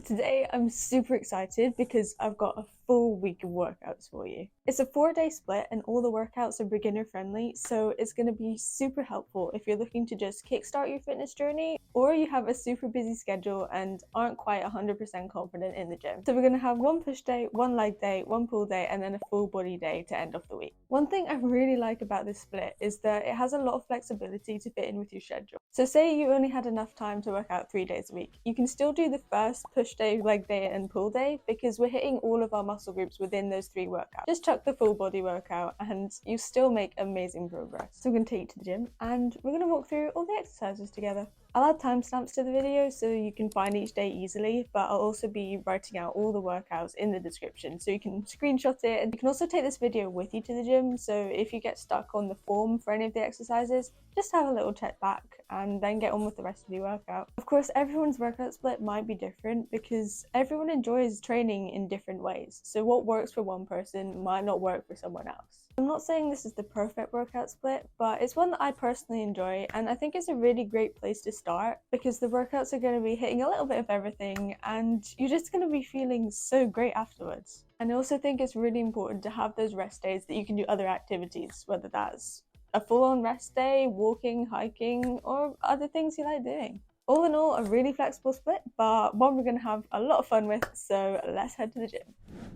Today I'm super excited because I've got a full week of workouts for you. It's a 4-day split and all the workouts are beginner friendly, so it's going to be super helpful if you're looking to just kickstart your fitness journey or you have a super busy schedule and aren't quite 100% confident in the gym. So we're going to have one push day, one leg day, one pull day, and then a full body day to end off the week. One thing I really like about this split is that it has a lot of flexibility to fit in with your schedule. So say you only had enough time to work out 3 days a week, you can still do the first push day, leg day, and pull day because we're hitting all of our muscle groups within those 3 workouts. Just chuck the full body workout and you still make amazing progress. So we're going to take you to the gym and we're going to walk through all the exercises together. I'll add timestamps to the video so you can find each day easily, but I'll also be writing out all the workouts in the description so you can screenshot it. And you can also take this video with you to the gym, so if you get stuck on the form for any of the exercises, just have a little check back and then get on with the rest of your workout. Of course, everyone's workout split might be different because everyone enjoys training in different ways. So what works for one person might not work for someone else. I'm not saying this is the perfect workout split, but it's one that I personally enjoy, and I think it's a really great place to start because the workouts are going to be hitting a little bit of everything and you're just going to be feeling so great afterwards. And I also think it's really important to have those rest days that you can do other activities, whether that's a full-on rest day, walking, hiking, or other things you like doing. All in all, a really flexible split, but one we're going to have a lot of fun with, so let's head to the gym.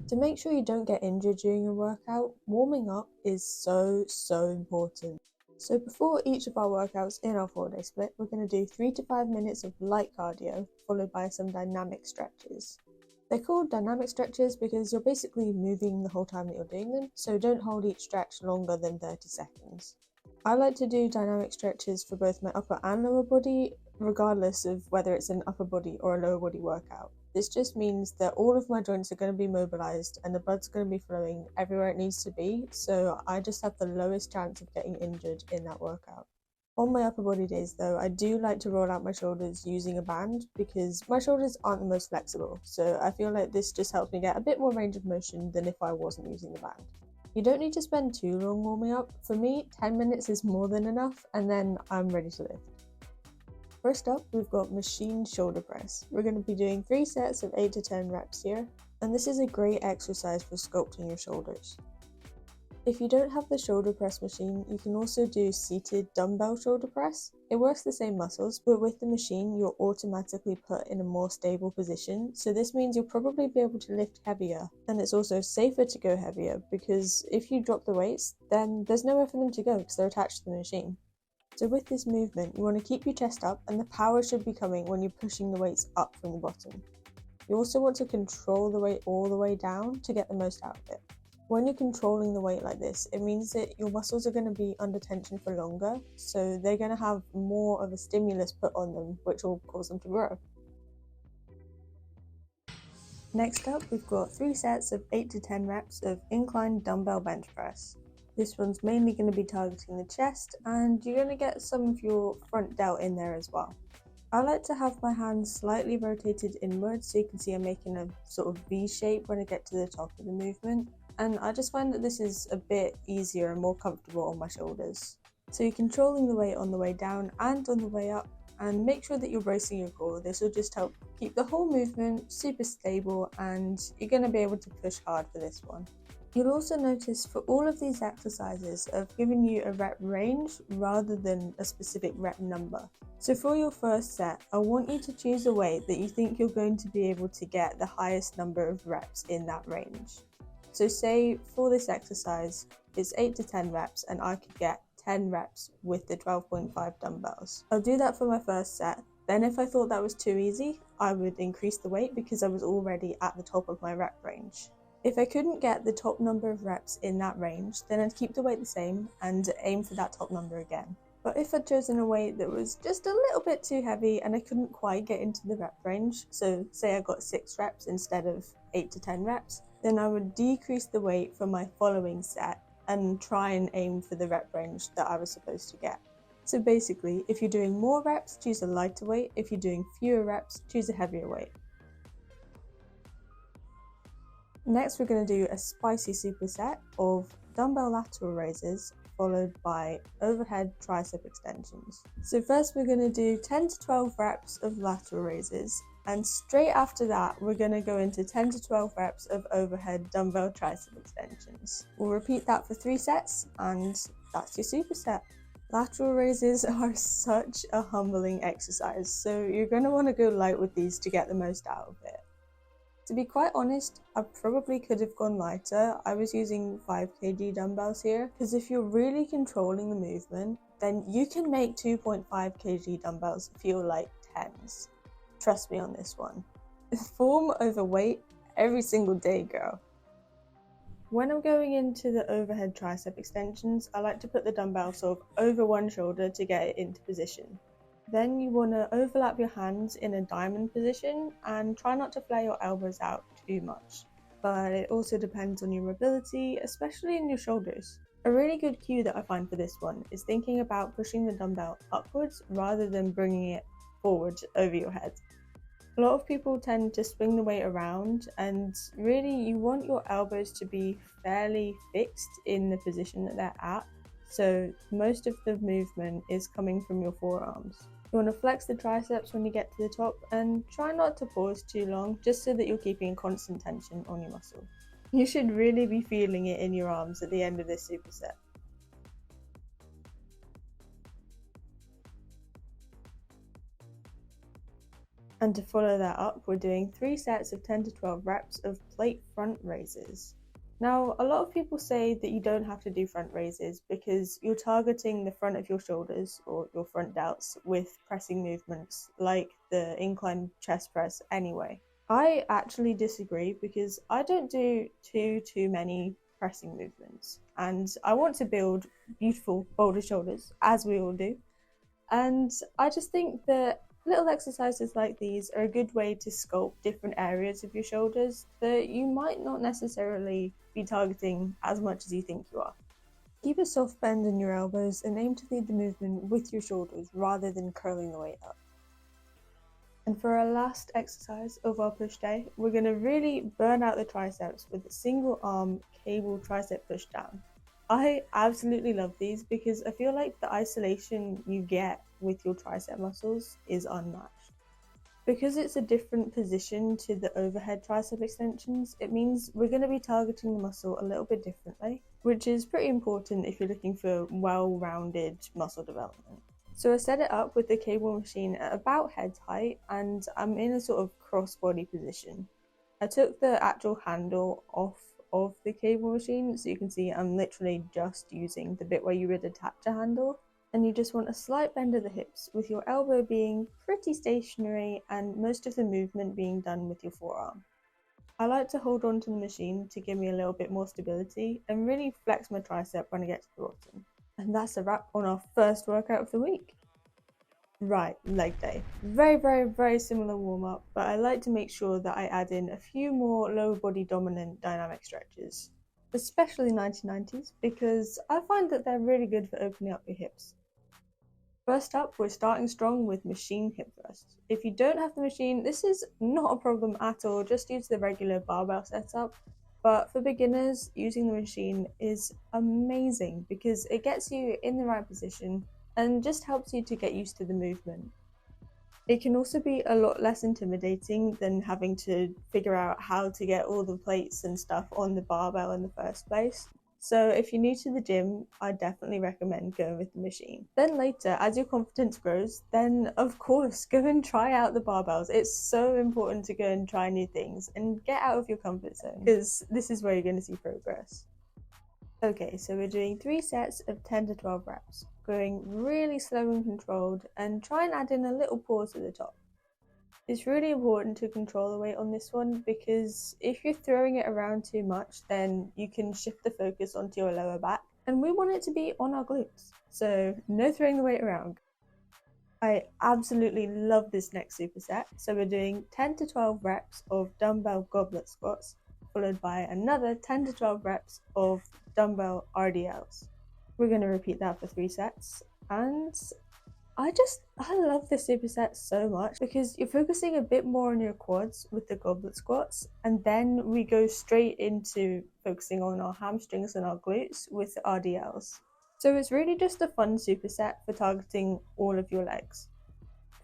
To make sure you don't get injured during your workout, warming up is so important. So before each of our workouts in our 4-day split, we're going to do 3 to 5 minutes of light cardio, followed by some dynamic stretches. They're called dynamic stretches because you're basically moving the whole time that you're doing them, so don't hold each stretch longer than 30 seconds. I like to do dynamic stretches for both my upper and lower body, regardless of whether it's an upper body or a lower body workout. This just means that all of my joints are going to be mobilized and the blood's going to be flowing everywhere it needs to be, so I just have the lowest chance of getting injured in that workout. On my upper body days though, I do like to roll out my shoulders using a band because my shoulders aren't the most flexible, so I feel like this just helps me get a bit more range of motion than if I wasn't using the band. You don't need to spend too long warming up. For me, 10 minutes is more than enough, and then I'm ready to lift. First up, we've got machine shoulder press. We're going to be doing 3 sets of 8 to 10 reps here, and this is a great exercise for sculpting your shoulders. If you don't have the shoulder press machine, you can also do seated dumbbell shoulder press. It works the same muscles, but with the machine, you're automatically put in a more stable position. So this means you'll probably be able to lift heavier. And it's also safer to go heavier because if you drop the weights, then there's nowhere for them to go because they're attached to the machine. So with this movement, you want to keep your chest up and the power should be coming when you're pushing the weights up from the bottom. You also want to control the weight all the way down to get the most out of it. When you're controlling the weight like this, it means that your muscles are going to be under tension for longer, so they're going to have more of a stimulus put on them, which will cause them to grow. Next up, we've got 3 sets of 8 to 10 reps of incline dumbbell bench press. This one's mainly going to be targeting the chest, and you're going to get some of your front delt in there as well. I like to have my hands slightly rotated inwards so you can see I'm making a sort of V shape when I get to the top of the movement. And I just find that this is a bit easier and more comfortable on my shoulders. So you're controlling the weight on the way down and on the way up, and make sure that you're bracing your core. This will just help keep the whole movement super stable and you're going to be able to push hard for this one. You'll also notice for all of these exercises I've given you a rep range rather than a specific rep number. So for your first set, I want you to choose a weight that you think you're going to be able to get the highest number of reps in that range. So say for this exercise, it's 8 to 10 reps and I could get 10 reps with the 12.5 dumbbells. I'll do that for my first set. Then if I thought that was too easy, I would increase the weight because I was already at the top of my rep range. If I couldn't get the top number of reps in that range, then I'd keep the weight the same and aim for that top number again. But if I'd chosen a weight that was just a little bit too heavy and I couldn't quite get into the rep range, so say I got 6 reps instead of 8 to 10 reps, then I would decrease the weight for my following set and try and aim for the rep range that I was supposed to get. So basically, if you're doing more reps, choose a lighter weight. If you're doing fewer reps, choose a heavier weight. Next, we're going to do a spicy superset of dumbbell lateral raises followed by overhead tricep extensions. So first we're going to do 10 to 12 reps of lateral raises, And straight after that, we're going to go into 10 to 12 reps of overhead dumbbell tricep extensions. We'll repeat that for 3 sets, and that's your superset. Lateral raises are such a humbling exercise, so you're going to want to go light with these to get the most out of it. To be quite honest, I probably could have gone lighter. I was using 5 kg dumbbells here, because if you're really controlling the movement, then you can make 2.5 kg dumbbells feel like 10s. Trust me on this one. Form over weight every single day, girl. When I'm going into the overhead tricep extensions, I like to put the dumbbell sort of over one shoulder to get it into position. Then you want to overlap your hands in a diamond position and try not to flare your elbows out too much. But it also depends on your mobility, especially in your shoulders. A really good cue that I find for this one is thinking about pushing the dumbbell upwards rather than bringing it forward over your head. A lot of people tend to swing the weight around, and really you want your elbows to be fairly fixed in the position that they're at, so most of the movement is coming from your forearms. You want to flex the triceps when you get to the top and try not to pause too long, just so that you're keeping constant tension on your muscle. You should really be feeling it in your arms at the end of this superset. And to follow that up, we're doing 3 sets of 10 to 12 reps of plate front raises. Now, a lot of people say that you don't have to do front raises because you're targeting the front of your shoulders or your front delts with pressing movements like the incline chest press anyway. I actually disagree because I don't do too many pressing movements, and I want to build beautiful boulder shoulders, as we all do. And I just think that little exercises like these are a good way to sculpt different areas of your shoulders that you might not necessarily be targeting as much as you think you are. Keep a soft bend in your elbows and aim to lead the movement with your shoulders rather than curling the weight up. And for our last exercise of our push day, we're going to really burn out the triceps with a single arm cable tricep pushdown. I absolutely love these because I feel like the isolation you get with your tricep muscles is unmatched. Because it's a different position to the overhead tricep extensions, it means we're going to be targeting the muscle a little bit differently, which is pretty important if you're looking for well-rounded muscle development. So I set it up with the cable machine at about head height, and I'm in a sort of cross-body position. I took the actual handle off of the cable machine, so you can see I'm literally just using the bit where you would attach a handle. And you just want a slight bend of the hips with your elbow being pretty stationary and most of the movement being done with your forearm. I like to hold on to the machine to give me a little bit more stability and really flex my tricep when I get to the bottom. And that's a wrap on our first workout of the week. Right, leg day. Very similar warm up, but I like to make sure that I add in a few more lower body dominant dynamic stretches, especially 1990s, because I find that they're really good for opening up your hips. First up, we're starting strong with machine hip thrusts. If you don't have the machine, this is not a problem at all, just use the regular barbell setup. But for beginners, using the machine is amazing because it gets you in the right position and just helps you to get used to the movement. It can also be a lot less intimidating than having to figure out how to get all the plates and stuff on the barbell in the first place. So if you're new to the gym, I definitely recommend going with the machine. Then later, as your confidence grows, then of course, go and try out the barbells. It's so important to go and try new things and get out of your comfort zone, because this is where you're going to see progress. Okay, so we're doing 3 sets of 10 to 12 reps, going really slow and controlled, and try and add in a little pause at the top. It's really important to control the weight on this one because if you're throwing it around too much, then you can shift the focus onto your lower back, and we want it to be on our glutes. So no throwing the weight around. I absolutely love this next superset. So we're doing 10 to 12 reps of dumbbell goblet squats, followed by another 10 to 12 reps of dumbbell RDLs. We're going to repeat that for 3 sets, and I love this superset so much because you're focusing a bit more on your quads with the goblet squats, and then we go straight into focusing on our hamstrings and our glutes with the RDLs. So it's really just a fun superset for targeting all of your legs.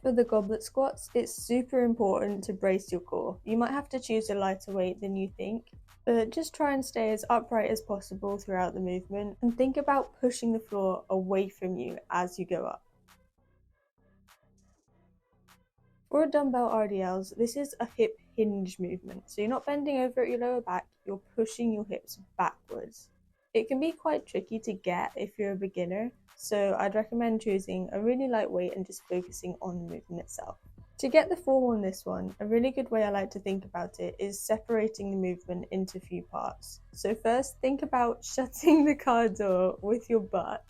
For the goblet squats, it's super important to brace your core. You might have to choose a lighter weight than you think, but just try and stay as upright as possible throughout the movement and think about pushing the floor away from you as you go up. For dumbbell RDLs, this is a hip hinge movement, so you're not bending over at your lower back, you're pushing your hips backwards. It can be quite tricky to get if you're a beginner, so I'd recommend choosing a really light weight and just focusing on the movement itself. To get the form on this one, a really good way I like to think about it is separating the movement into a few parts. So first, think about shutting the car door with your butt,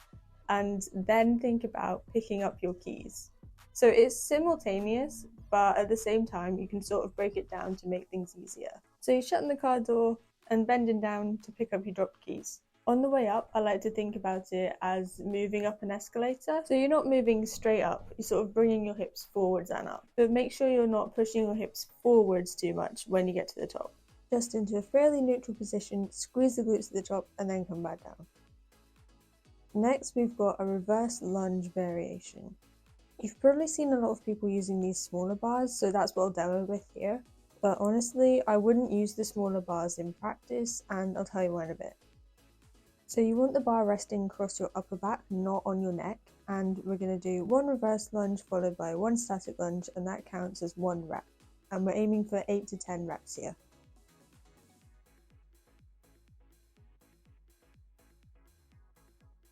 and then think about picking up your keys. So it's simultaneous, but at the same time, you can sort of break it down to make things easier. So you're shutting the car door and bending down to pick up your dropped keys. On the way up, I like to think about it as moving up an escalator. So you're not moving straight up, you're sort of bringing your hips forwards and up. But make sure you're not pushing your hips forwards too much when you get to the top. Just into a fairly neutral position, squeeze the glutes to the top and then come back down. Next, we've got a reverse lunge variation. You've probably seen a lot of people using these smaller bars, so that's what I'll demo with here. But honestly, I wouldn't use the smaller bars in practice, and I'll tell you why in a bit. So you want the bar resting across your upper back, not on your neck, and we're going to do one reverse lunge followed by one static lunge, and that counts as 1 rep. And we're aiming for 8 to 10 reps here.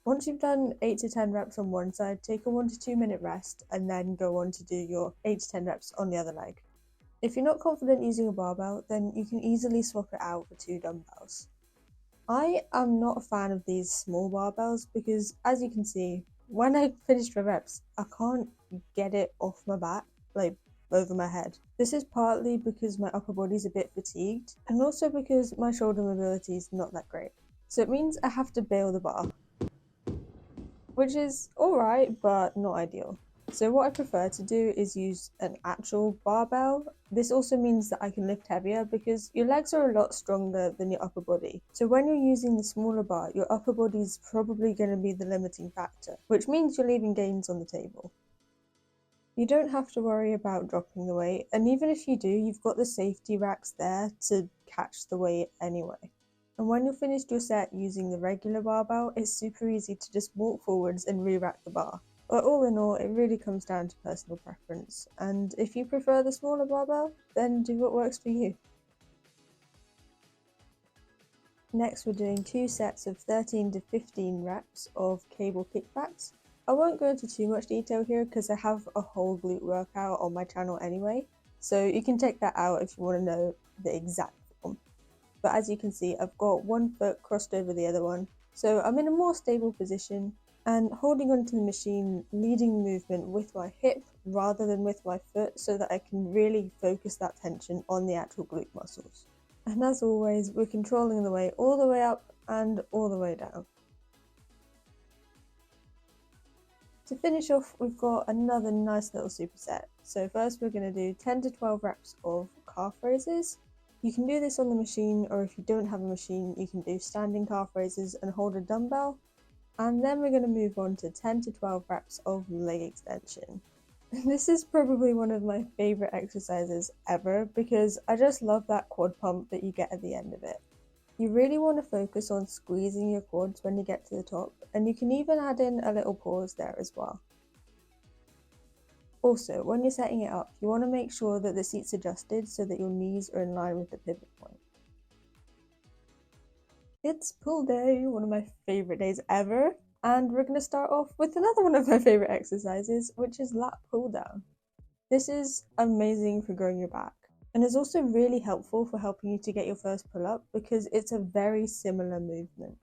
Once you've done 8 to 10 reps on one side, take a 1 to 2 minute rest and then go on to do your 8 to 10 reps on the other leg. If you're not confident using a barbell, then you can easily swap it out for 2 dumbbells. I am not a fan of these small barbells because, as you can see, when I finish my reps, I can't get it off my back, like over my head. This is partly because my upper body's a bit fatigued and also because my shoulder mobility is not that great. So it means I have to bail the bar, which is alright, but not ideal. So what I prefer to do is use an actual barbell. This also means that I can lift heavier because your legs are a lot stronger than your upper body. So when you're using the smaller bar, your upper body is probably going to be the limiting factor, which means you're leaving gains on the table. You don't have to worry about dropping the weight, and even if you do, you've got the safety racks there to catch the weight anyway. And when you're finished your set using the regular barbell, it's super easy to just walk forwards and re-rack the bar. But all in all, it really comes down to personal preference, and if you prefer the smaller barbell, then do what works for you. Next, we're doing 2 sets of 13 to 15 reps of cable kickbacks. I won't go into too much detail here because I have a whole glute workout on my channel anyway, so you can check that out if you want to know the exact form. But as you can see, I've got one foot crossed over the other one, so I'm in a more stable position and holding onto the machine, leading the movement with my hip rather than with my foot so that I can really focus that tension on the actual glute muscles. And as always, we're controlling the weight all the way up and all the way down. To finish off, we've got another nice little superset. So first we're going to do 10 to 12 reps of calf raises. You can do this on the machine, or if you don't have a machine, you can do standing calf raises and hold a dumbbell. And then we're going to move on to 10 to 12 reps of leg extension. This is probably one of my favourite exercises ever because I just love that quad pump that you get at the end of it. You really want to focus on squeezing your quads when you get to the top, and you can even add in a little pause there as well. Also, when you're setting it up, you want to make sure that the seat's adjusted so that your knees are in line with the pivot point. It's pull day, one of my favourite days ever, and we're going to start off with another one of my favourite exercises, which is lat pull down. This is amazing for growing your back, and is also really helpful for helping you to get your first pull up because it's a very similar movement.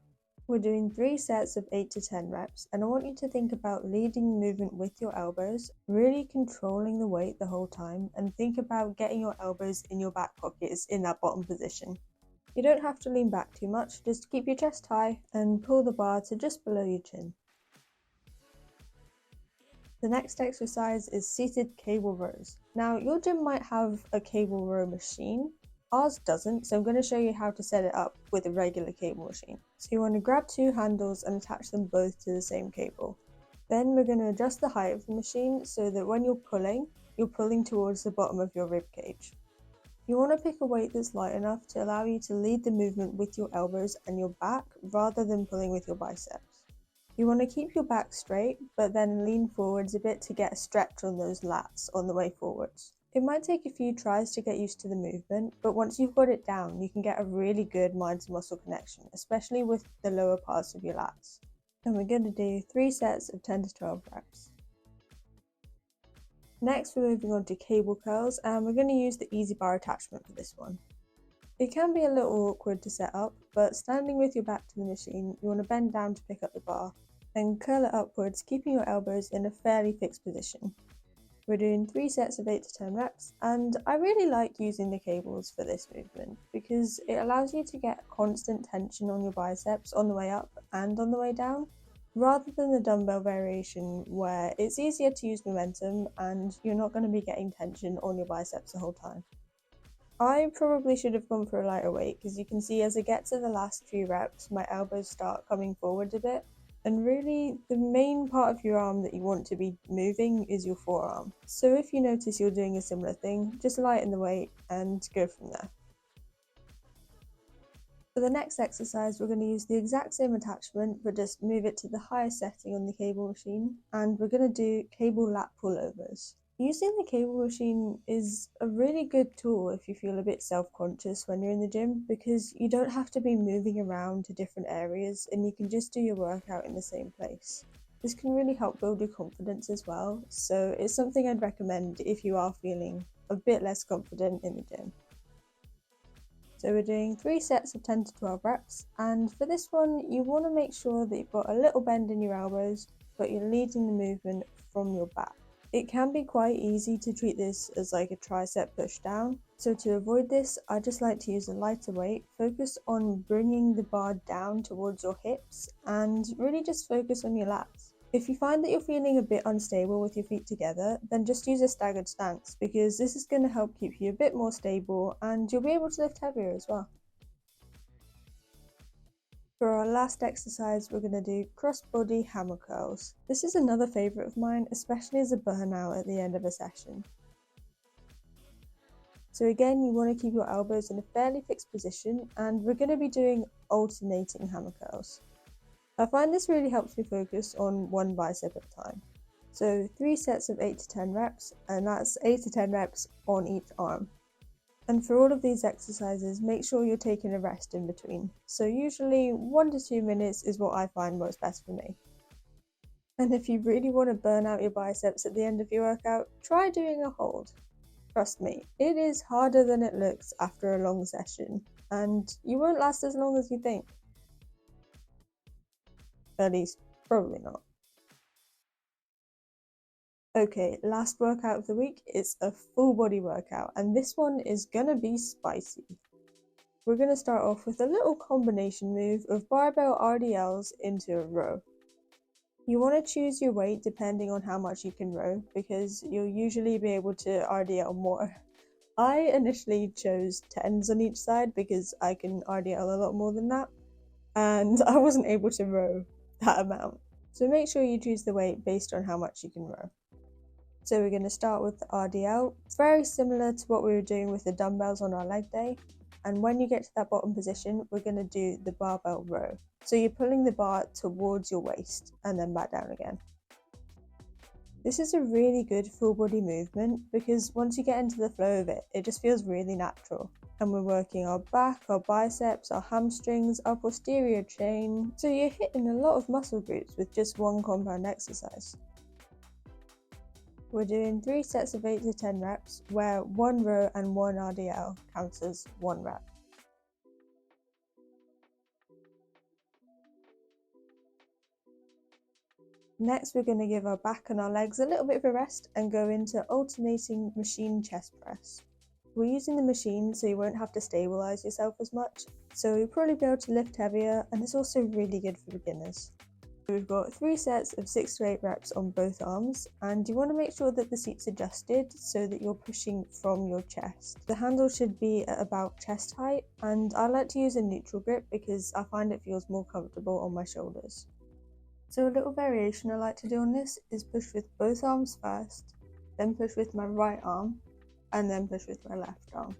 We're doing 3 sets of 8 to 10 reps, and I want you to think about leading the movement with your elbows, really controlling the weight the whole time, and think about getting your elbows in your back pockets in that bottom position. You don't have to lean back too much, just keep your chest high and pull the bar to just below your chin. The next exercise is seated cable rows. Now, your gym might have a cable row machine. Ours doesn't, so I'm going to show you how to set it up with a regular cable machine. So you want to grab 2 handles and attach them both to the same cable. Then we're going to adjust the height of the machine so that when you're pulling towards the bottom of your rib cage. You want to pick a weight that's light enough to allow you to lead the movement with your elbows and your back rather than pulling with your biceps. You want to keep your back straight, but then lean forwards a bit to get a stretch on those lats on the way forwards. It might take a few tries to get used to the movement, but once you've got it down, you can get a really good mind-to-muscle connection, especially with the lower parts of your lats. And we're going to do 3 sets of 10 to 12 reps. Next, we're moving on to cable curls, and we're going to use the easy bar attachment for this one. It can be a little awkward to set up, but standing with your back to the machine, you want to bend down to pick up the bar, and curl it upwards, keeping your elbows in a fairly fixed position. We're doing 3 sets of 8 to 10 reps, and I really like using the cables for this movement because it allows you to get constant tension on your biceps on the way up and on the way down, rather than the dumbbell variation where it's easier to use momentum and you're not going to be getting tension on your biceps the whole time. I probably should have gone for a lighter weight because you can see as I get to the last few reps, my elbows start coming forward a bit. And really, the main part of your arm that you want to be moving is your forearm. So if you notice you're doing a similar thing, just lighten the weight and go from there. For the next exercise, we're going to use the exact same attachment, but just move it to the highest setting on the cable machine, and we're going to do cable lat pullovers. Using the cable machine is a really good tool if you feel a bit self-conscious when you're in the gym, because you don't have to be moving around to different areas and you can just do your workout in the same place. This can really help build your confidence as well, so it's something I'd recommend if you are feeling a bit less confident in the gym. So we're doing 3 sets of 10 to 12 reps, and for this one you want to make sure that you've got a little bend in your elbows, but you're leading the movement from your back. It can be quite easy to treat this as like a tricep pushdown, so to avoid this I just like to use a lighter weight, focus on bringing the bar down towards your hips and really just focus on your lats. If you find that you're feeling a bit unstable with your feet together, then just use a staggered stance because this is going to help keep you a bit more stable and you'll be able to lift heavier as well. For our last exercise, we're going to do cross-body hammer curls. This is another favourite of mine, especially as a burnout at the end of a session. So again, you want to keep your elbows in a fairly fixed position, and we're going to be doing alternating hammer curls. I find this really helps me focus on one bicep at a time. So 3 sets of 8 to 10 reps, and that's 8 to 10 reps on each arm. And for all of these exercises, make sure you're taking a rest in between. So usually 1 to 2 minutes is what I find works best for me. And if you really want to burn out your biceps at the end of your workout, try doing a hold. Trust me, it is harder than it looks after a long session, and you won't last as long as you think. At least, probably not. Okay, last workout of the week is a full body workout, and this one is gonna be spicy. We're gonna start off with a little combination move of barbell RDLs into a row. You want to choose your weight depending on how much you can row, because you'll usually be able to RDL more. I initially chose 10s on each side because I can RDL a lot more than that, and I wasn't able to row that amount. So make sure you choose the weight based on how much you can row. So we're going to start with the RDL, very similar to what we were doing with the dumbbells on our leg day. And when you get to that bottom position, we're going to do the barbell row. So you're pulling the bar towards your waist and then back down again. This is a really good full body movement because once you get into the flow of it, it just feels really natural. And we're working our back, our biceps, our hamstrings, our posterior chain. So you're hitting a lot of muscle groups with just one compound exercise. We're doing 3 sets of 8 to 10 reps where 1 row and 1 RDL counts as 1 rep. Next, we're going to give our back and our legs a little bit of a rest and go into alternating machine chest press. We're using the machine so you won't have to stabilise yourself as much, so you'll probably be able to lift heavier, and it's also really good for beginners. We've got 3 sets of 6 to 8 reps on both arms, and you want to make sure that the seat's adjusted so that you're pushing from your chest. The handle should be at about chest height, and I like to use a neutral grip because I find it feels more comfortable on my shoulders. So a little variation I like to do on this is push with both arms first, then push with my right arm, and then push with my left arm.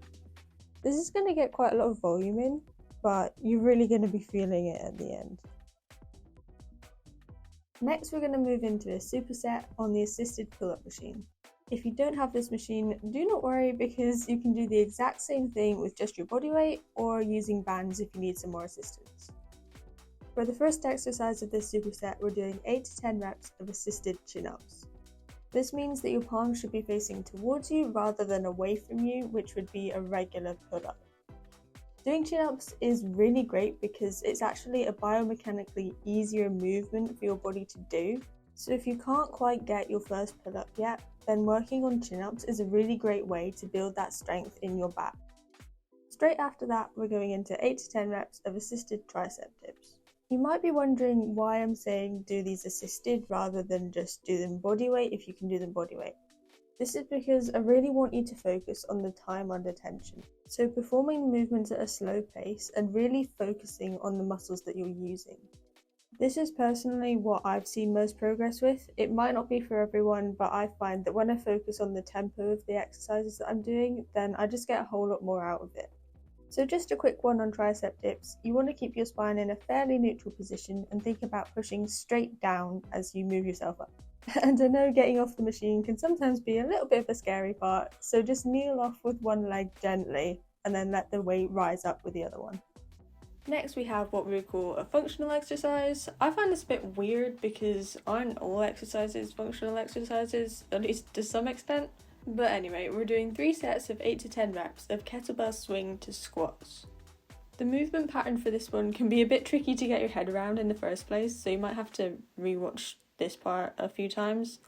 This is going to get quite a lot of volume in, but you're really going to be feeling it at the end. Next, we're going to move into a superset on the assisted pull-up machine. If you don't have this machine, do not worry because you can do the exact same thing with just your body weight or using bands if you need some more assistance. For the first exercise of this superset, we're doing 8 to 10 reps of assisted chin-ups. This means that your palms should be facing towards you rather than away from you, which would be a regular pull-up. Doing chin-ups is really great because it's actually a biomechanically easier movement for your body to do. So if you can't quite get your first pull-up yet, then working on chin-ups is a really great way to build that strength in your back. Straight after that, we're going into 8 to 10 reps of assisted tricep dips. You might be wondering why I'm saying do these assisted rather than just do them body weight if you can do them body weight. This is because I really want you to focus on the time under tension. So performing the movements at a slow pace and really focusing on the muscles that you're using. This is personally what I've seen most progress with. It might not be for everyone, but I find that when I focus on the tempo of the exercises that I'm doing, then I just get a whole lot more out of it. So just a quick one on tricep dips. You want to keep your spine in a fairly neutral position and think about pushing straight down as you move yourself up. And I know getting off the machine can sometimes be a little bit of a scary part, so just kneel off with one leg gently and then let the weight rise up with the other one. Next we have what we would call a functional exercise. I find this a bit weird because aren't all exercises functional exercises, at least to some extent? But anyway, we're doing 3 sets of 8 to 10 reps of kettlebell swing to squats. The movement pattern for this one can be a bit tricky to get your head around in the first place, so you might have to rewatch this part a few times.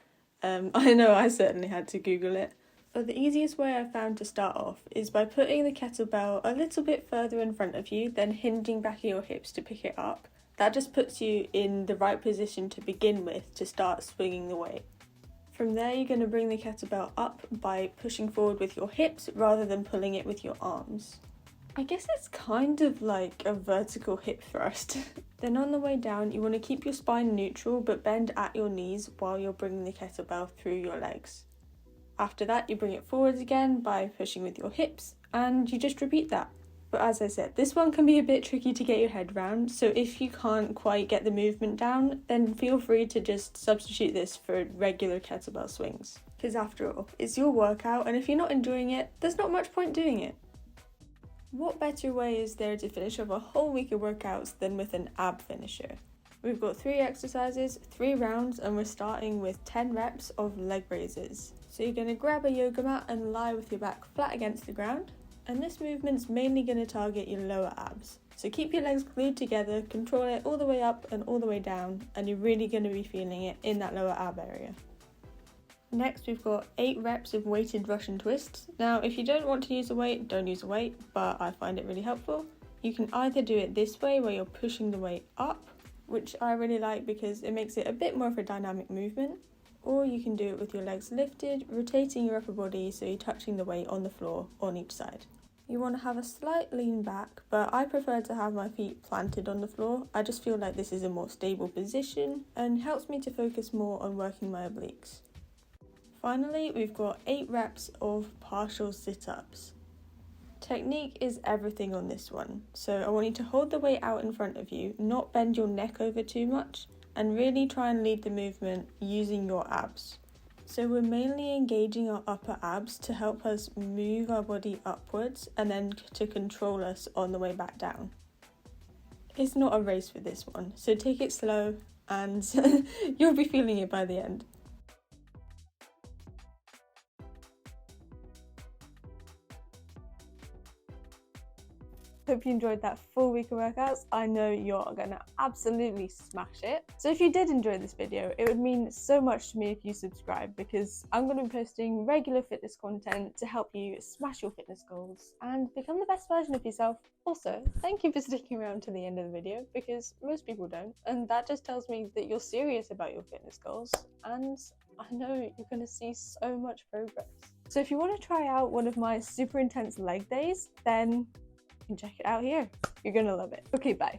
I know I certainly had to Google it. But the easiest way I found to start off is by putting the kettlebell a little bit further in front of you, then hinging back at your hips to pick it up. That just puts you in the right position to begin with to start swinging the weight. From there, you're going to bring the kettlebell up by pushing forward with your hips rather than pulling it with your arms. I guess it's kind of like a vertical hip thrust. Then on the way down, you want to keep your spine neutral but bend at your knees while you're bringing the kettlebell through your legs. After that, you bring it forwards again by pushing with your hips, and you just repeat that. But as I said, this one can be a bit tricky to get your head around, so if you can't quite get the movement down, then feel free to just substitute this for regular kettlebell swings. Because after all, it's your workout, and if you're not enjoying it, there's not much point doing it. What better way is there to finish off a whole week of workouts than with an ab finisher? We've got 3 exercises, 3 rounds, and we're starting with 10 reps of leg raises. So you're going to grab a yoga mat and lie with your back flat against the ground. And this movement's mainly going to target your lower abs. So keep your legs glued together, control it all the way up and all the way down, and you're really going to be feeling it in that lower ab area. Next, we've got 8 reps of weighted Russian twists. Now, if you don't want to use a weight, don't use a weight, but I find it really helpful. You can either do it this way, where you're pushing the weight up, which I really like because it makes it a bit more of a dynamic movement, or you can do it with your legs lifted, rotating your upper body so you're touching the weight on the floor on each side. You want to have a slight lean back, but I prefer to have my feet planted on the floor. I just feel like this is a more stable position and helps me to focus more on working my obliques. Finally, we've got 8 reps of partial sit-ups. Technique is everything on this one, so I want you to hold the weight out in front of you, not bend your neck over too much, and really try and lead the movement using your abs. So we're mainly engaging our upper abs to help us move our body upwards and then to control us on the way back down. It's not a race for this one, so take it slow and you'll be feeling it by the end. Hope you enjoyed that full week of workouts. I know you're gonna absolutely smash it. So if you did enjoy this video, it would mean so much to me if you subscribe, because I'm gonna be posting regular fitness content to help you smash your fitness goals and become the best version of yourself. Also, thank you for sticking around to the end of the video, because most people don't, and that just tells me that you're serious about your fitness goals, and I know you're gonna see so much progress. So if you want to try out one of my super intense leg days, then you can check it out here. You're gonna love it. Okay, bye.